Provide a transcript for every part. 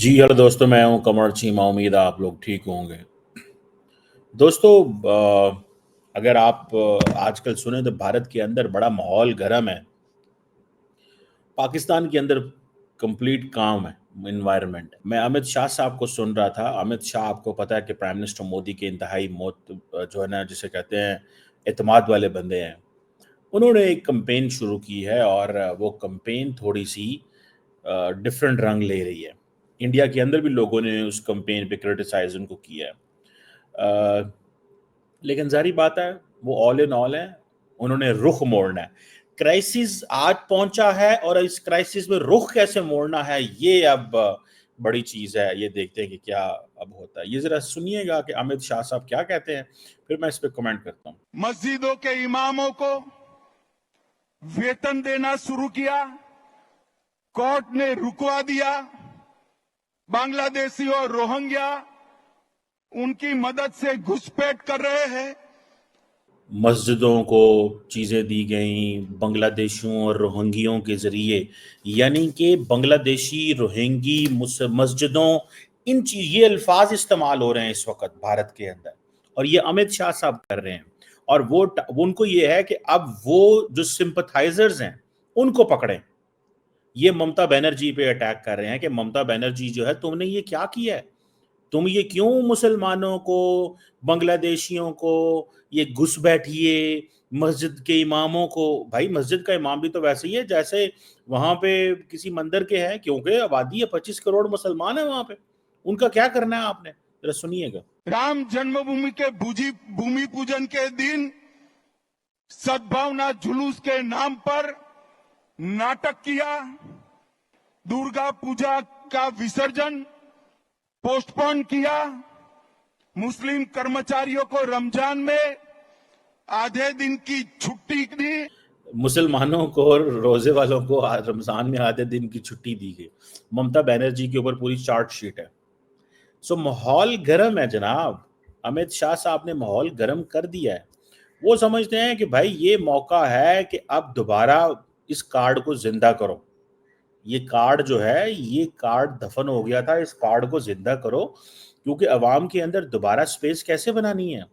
जी hello दोस्तों, मैं हूं कमर चीमा। उम्मीद है आप लोग ठीक होंगे। दोस्तों, अगर आप आजकल सुने तो भारत के अंदर बड़ा माहौल गर्म है। पाकिस्तान के अंदर कंप्लीट काम है इन्वायरमेंट। मैं अमित शाह साहब को सुन रहा था। अमित शाह, आपको पता है कि प्राइम मिनिस्टर मोदी के इंतहाई मौत जो है ना, जिसे कहते हैं एतमाद वाले बंदे हैं। उन्होंने एक कैंपेन शुरू की है और वो कैंपेन थोड़ी सी डिफरेंट रंग ले रही है। इंडिया के अंदर भी लोगों ने उस कैंपेन पे क्रिटिसाइज उनको किया है। अ, लेकिन जारी बात है, वो ऑल इन ऑल है। उन्होंने रुख मोड़ना है। क्राइसिस आज पहुंचा है और इस क्राइसिस में रुख कैसे मोड़ना है, ये अब बड़ी चीज है। ये देखते हैं कि क्या अब होता है। ये जरा सुनिएगा कि अमित शाह साहब क्या कहते हैं, फिर मैं इस पे कमेंट करता हूँ। मस्जिदों के इमामों को वेतन देना शुरू किया, कोर्ट ने रुकवा दिया। बांग्लादेशी और रोहिंग्या उनकी मदद से घुसपैठ कर रहे हैं। मस्जिदों को चीज़ें दी गई बांग्लादेशियों और रोहिंग्यों के ज़रिए, यानी कि बांग्लादेशी रोहिंगी मस्जिदों, ये अल्फाज इस्तेमाल हो रहे हैं इस वक्त भारत के अंदर। और ये अमित शाह साहब कर रहे हैं। और वो उनको ये है कि अब वो जो सिंपथाइजर्स हैं उनको पकड़ें। ये ममता बनर्जी पे अटैक कर रहे हैं कि ममता बनर्जी जो है, तुमने ये क्या किया है? तुम ये क्यों मुसलमानों को, बांग्लादेशियों को ये घुस बैठिए, मस्जिद के इमामों को। भाई, मस्जिद का इमाम भी तो वैसे ही है जैसे वहां पे किसी मंदिर के हैं, क्योंकि आबादी है, 25 करोड़ मुसलमान है वहां पे। उनका क्या करना है आपने? जरा सुनिएगा। राम जन्मभूमि के भूमि पूजन के दिन सद्भावना जुलूस के नाम पर नाटक किया। दुर्गा पूजा का विसर्जन पोस्टपोन किया। मुस्लिम कर्मचारियों को रमजान में आधे दिन की छुट्टी दी। मुसलमानों को और रोजे वालों को रमजान में आधे दिन की छुट्टी दी गई। ममता बनर्जी के ऊपर पूरी चार्ट शीट है। सो माहौल गर्म है जनाब। अमित शाह साहब ने माहौल गर्म कर दिया है। वो समझते हैं कि भाई ये मौका है कि अब दोबारा इस कार्ड को जिंदा करो। ये कार्ड जो है, ये कार्ड दफन हो गया था, इस कार्ड को जिंदा करो। क्योंकि अवाम के अंदर दोबारा स्पेस कैसे बनानी है?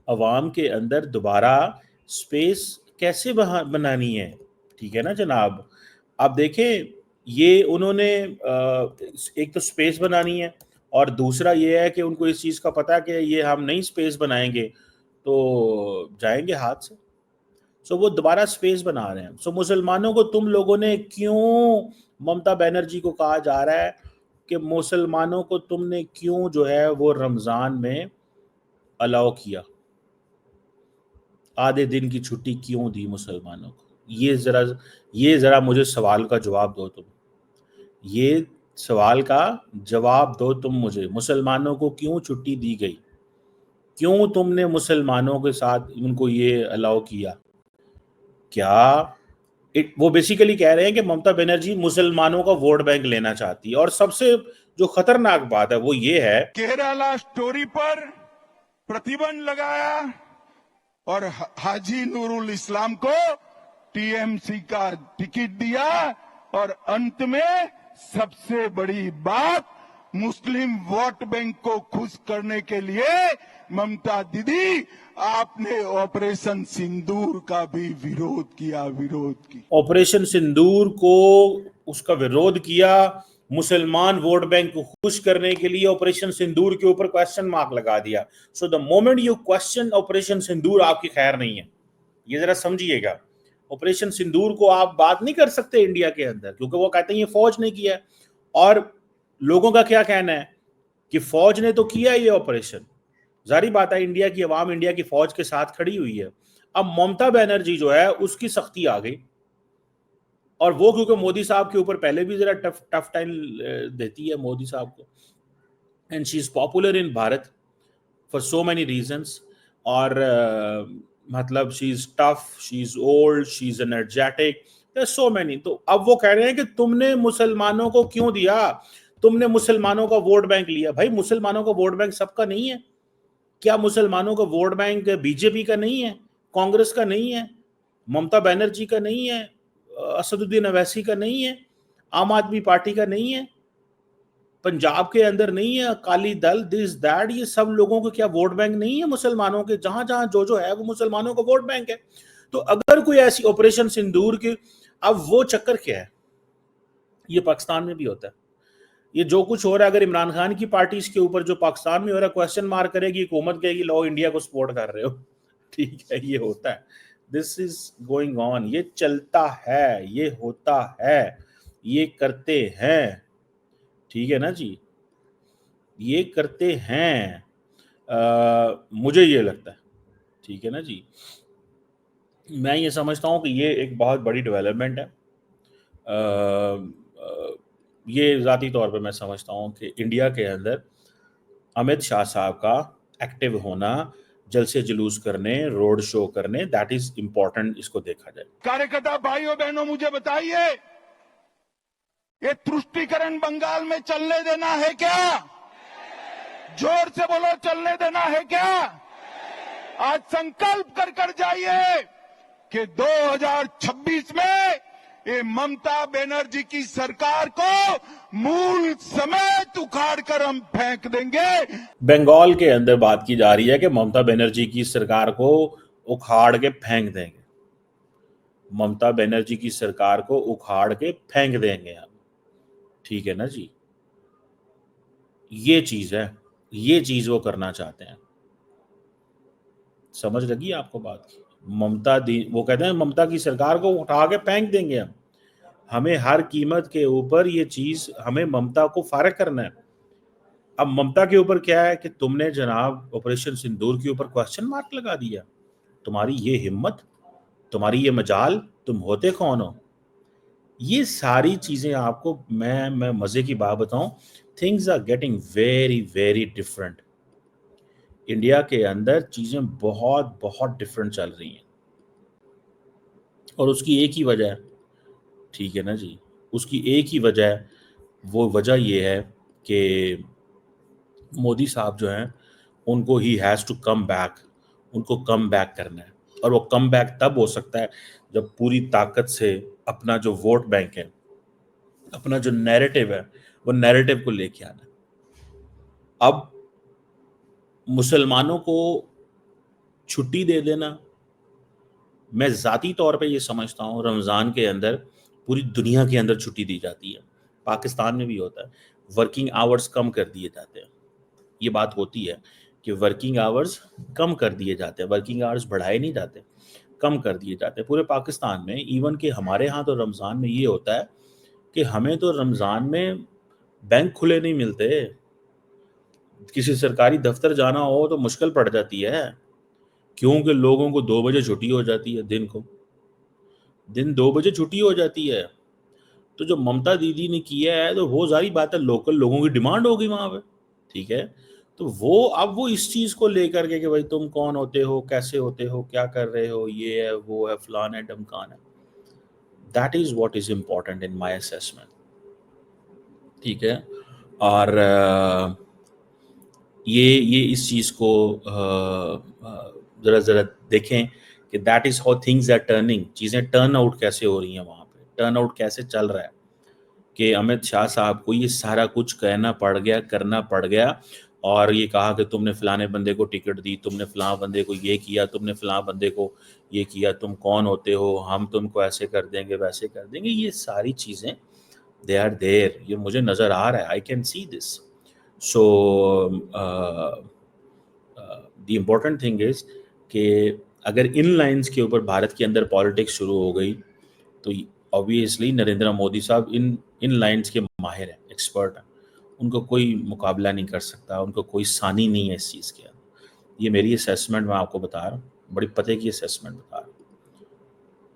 अवाम के अंदर दोबारा स्पेस कैसे बनानी है? ठीक है ना जनाब? आप देखें, ये उन्होंने एक तो स्पेस बनानी है, और दूसरा ये है कि उनको इस चीज़ का पता है कि ये हम नहीं स्पेस बनाएंगे तो जाएंगे हाथ से। सो वो दोबारा स्पेस बना रहे हैं। सो मुसलमानों को तुम लोगों ने क्यों, ममता बनर्जी को कहा जा रहा है कि मुसलमानों को तुमने क्यों जो है वो रमज़ान में अलाउ किया, आधे दिन की छुट्टी क्यों दी मुसलमानों को? ये ज़रा मुझे सवाल का जवाब दो तुम। ये सवाल का जवाब दो तुम मुझे। मुसलमानों को क्यों छुट्टी दी गई? क्यों तुमने मुसलमानों के साथ उनको ये अलाउ किया? क्या वो बेसिकली कह रहे हैं कि ममता बनर्जी मुसलमानों का वोट बैंक लेना चाहती है। और सबसे जो खतरनाक बात है वो ये है, केरला स्टोरी पर प्रतिबंध लगाया और हाजी नूरुल इस्लाम को टीएमसी का टिकट दिया। और अंत में सबसे बड़ी बात, मुस्लिम वोट बैंक को खुश करने के लिए ममता दीदी आपने ऑपरेशन सिंदूर का भी विरोध किया। ऑपरेशन सिंदूर को, उसका विरोध किया। मुसलमान वोट बैंक को खुश करने के लिए ऑपरेशन सिंदूर के ऊपर क्वेश्चन मार्क लगा दिया। So the moment you question operation Sindoor, आपकी खैर नहीं है। ये जरा समझिएगा। ऑपरेशन सिंदूर को आप बात नहीं कर सकते इंडिया के अंदर, क्योंकि वो कहते हैं ये फौज ने किया है। और लोगों का क्या कहना है कि फौज ने तो किया ये ऑपरेशन। जारी बात है, इंडिया की आवाम इंडिया की फौज के साथ खड़ी हुई है। अब ममता बनर्जी जो है उसकी सख्ती आ गई। और वो क्योंकि मोदी साहब के ऊपर पहले भी जरा टफ टफ टाइम देती है मोदी साहब को। And she is popular in Bharat for so many reasons. और मतलब she is tough, she is old, she is energetic, so many. तो अब वो कह रहे हैं कि तुमने मुसलमानों को क्यों दिया, तुमने मुसलमानों का वोट बैंक लिया। भाई, मुसलमानों का वोट बैंक सबका नहीं है क्या? मुसलमानों का वोट बैंक बीजेपी का नहीं है, कांग्रेस का नहीं है, ममता बनर्जी का नहीं है, असदुद्दीन अवैसी का नहीं है, आम आदमी पार्टी का नहीं है? पंजाब के अंदर नहीं है अकाली दल, दिस दैट, ये सब लोगों के क्या वोट बैंक नहीं है मुसलमानों के? जहां जहां जो है वो मुसलमानों का वोट बैंक है। तो अगर कोई ऐसी ऑपरेशन सिंदूर की, अब वो चक्कर क्या है, ये पाकिस्तान में भी होता है। ये जो कुछ हो रहा है, अगर इमरान खान की पार्टी इसके ऊपर जो पाकिस्तान में हो रहा है, क्वेश्चन मार्क करेगी, हुकूमत कहेगी लो इंडिया को सपोर्ट कर रहे हो। ठीक है, ये होता है, दिस इज गोइंग ऑन, ये चलता है, ये होता है, ये करते हैं। ठीक है ना जी, ये करते हैं। मुझे ये लगता है, ठीक है ना जी, मैं ये समझता हूँ कि ये एक बहुत बड़ी डेवलपमेंट है। ये ज़ाती तौर पे मैं समझता हूँ कि इंडिया के अंदर अमित शाह साहब का एक्टिव होना, जलसे जुलूस करने, रोड शो करने, दैट इज इंपॉर्टेंट, इसको देखा जाए। कार्यकर्ता भाइयों बहनों, मुझे बताइए, ये तुष्टीकरण बंगाल में चलने देना है क्या? जोर से बोलो, चलने देना है क्या? आज संकल्प कर जाइए कि 2026 में ये ममता बनर्जी की सरकार को मूल समेत उखाड़ कर हम फेंक देंगे। बंगाल के अंदर बात की जा रही है कि ममता बनर्जी की सरकार को उखाड़ के फेंक देंगे, ममता बनर्जी की सरकार को उखाड़ के फेंक देंगे हम। ठीक है ना जी, ये चीज है, ये चीज वो करना चाहते हैं। समझ लगी आपको बात की? वो कहते हैं ममता की सरकार को उठा के फेंक देंगे हम, हमें हर कीमत के ऊपर ये चीज, हमें ममता को फारग करना है। अब ममता के ऊपर क्या है कि तुमने जनाब ऑपरेशन सिंदूर के ऊपर क्वेश्चन मार्क लगा दिया, तुम्हारी ये हिम्मत, तुम्हारी ये मजाल, तुम होते कौन हो? ये सारी चीजें आपको मैं मजे की बात बताऊं, things are getting very very different. India के अंदर चीजें बहुत बहुत डिफरेंट चल रही हैं, और उसकी एक ही वजह है, ठीक है ना जी, उसकी एक ही वजह है, वो वजह ये है कि मोदी साहब जो हैं उनको ही हैज़ टू कम बैक, उनको कम बैक करना है। और वो कम बैक तब हो सकता है जब पूरी ताकत से अपना जो वोट बैंक है, अपना जो नैरेटिव है, वो नैरेटिव को लेके आना है। अब मुसलमानों को छुट्टी दे देना, मैं ज़ाती तौर पे ये समझता हूँ, रमज़ान के अंदर पूरी दुनिया के अंदर छुट्टी दी जाती है, पाकिस्तान में भी होता है, वर्किंग आवर्स कम कर दिए जाते हैं। ये बात होती है कि वर्किंग आवर्स कम कर दिए जाते हैं, वर्किंग आवर्स बढ़ाए नहीं जाते, कम कर दिए जाते हैं पूरे पाकिस्तान में। इवन कि हमारे यहाँ तो रमज़ान में ये होता है कि हमें तो रमज़ान में बैंक खुले नहीं मिलते, किसी सरकारी दफ्तर जाना हो तो मुश्किल पड़ जाती है, क्योंकि लोगों को 2 बजे छुट्टी हो जाती है, दिन 2 बजे छुट्टी हो जाती है। तो जो ममता दीदी ने किया है, तो वो सारी बात है, लोकल लोगों की डिमांड होगी वहाँ पे, ठीक है। तो वो अब वो इस चीज़ को लेकर के कि भाई तुम कौन होते हो, कैसे होते हो, क्या कर रहे हो, ये है वो है, फलान है ढमकान है, that is what is important in my assessment, ठीक है। और ये इस चीज़ को ज़रा देखें कि that is how things are turning, चीज़ें टर्न आउट कैसे हो रही हैं वहाँ पे, टर्न आउट कैसे चल रहा है कि अमित शाह साहब को ये सारा कुछ कहना पड़ गया, करना पड़ गया, और ये कहा कि तुमने फलाने बंदे को टिकट दी, तुमने फलां बंदे को ये किया, तुमने फलां बंदे को ये किया, तुम कौन होते हो, हम तुमको ऐसे कर देंगे, वैसे कर देंगे, ये सारी चीज़ें दे आर देयर, ये मुझे नज़र आ रहा है, I can see this. So the important thing is कि अगर इन लाइंस के ऊपर भारत के अंदर पॉलिटिक्स शुरू हो गई तो ऑब्वियसली नरेंद्र मोदी साहब इन लाइंस के माहिर हैं, एक्सपर्ट हैं, उनको कोई मुकाबला नहीं कर सकता, उनको कोई सानी नहीं है इस चीज़ के अंदर। ये मेरी असेसमेंट मैं आपको बता रहा हूँ, बड़ी पते की असेसमेंट बता रहा हूँ।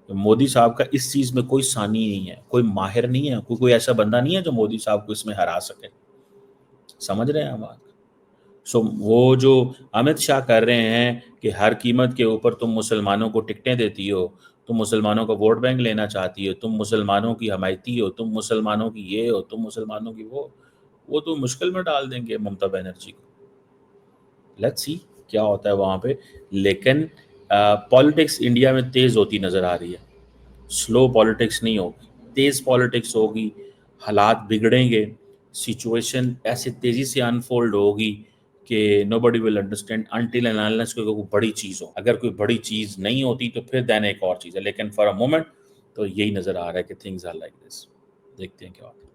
तो मोदी साहब का इस चीज़ में कोई सानी नहीं है, कोई माहिर नहीं है, कोई ऐसा बंदा नहीं है जो मोदी साहब को इसमें हरा सके। समझ रहे हैं बात? सो वो जो अमित शाह कर रहे हैं कि हर कीमत के ऊपर तुम मुसलमानों को टिकटें देती हो, तुम मुसलमानों का वोट बैंक लेना चाहती हो, तुम मुसलमानों की हमायती हो, तुम मुसलमानों की ये हो, तुम मुसलमानों की वो तो मुश्किल में डाल देंगे ममता बनर्जी को। लेट्स सी क्या होता है वहाँ पे। लेकिन पॉलिटिक्स इंडिया में तेज़ होती नज़र आ रही है, स्लो पॉलिटिक्स नहीं होगी, तेज़ पॉलिटिक्स होगी, हालात बिगड़ेंगे, सिचुएशन ऐसे तेजी से अनफोल्ड होगी कि nobody will understand until and unless कोई बड़ी चीज़ हो। अगर कोई बड़ी चीज़ नहीं होती तो फिर देन एक और चीज़ है, लेकिन फॉर अ मोमेंट तो यही नज़र आ रहा है कि थिंग्स आर लाइक दिस। देखते हैं क्या होता है।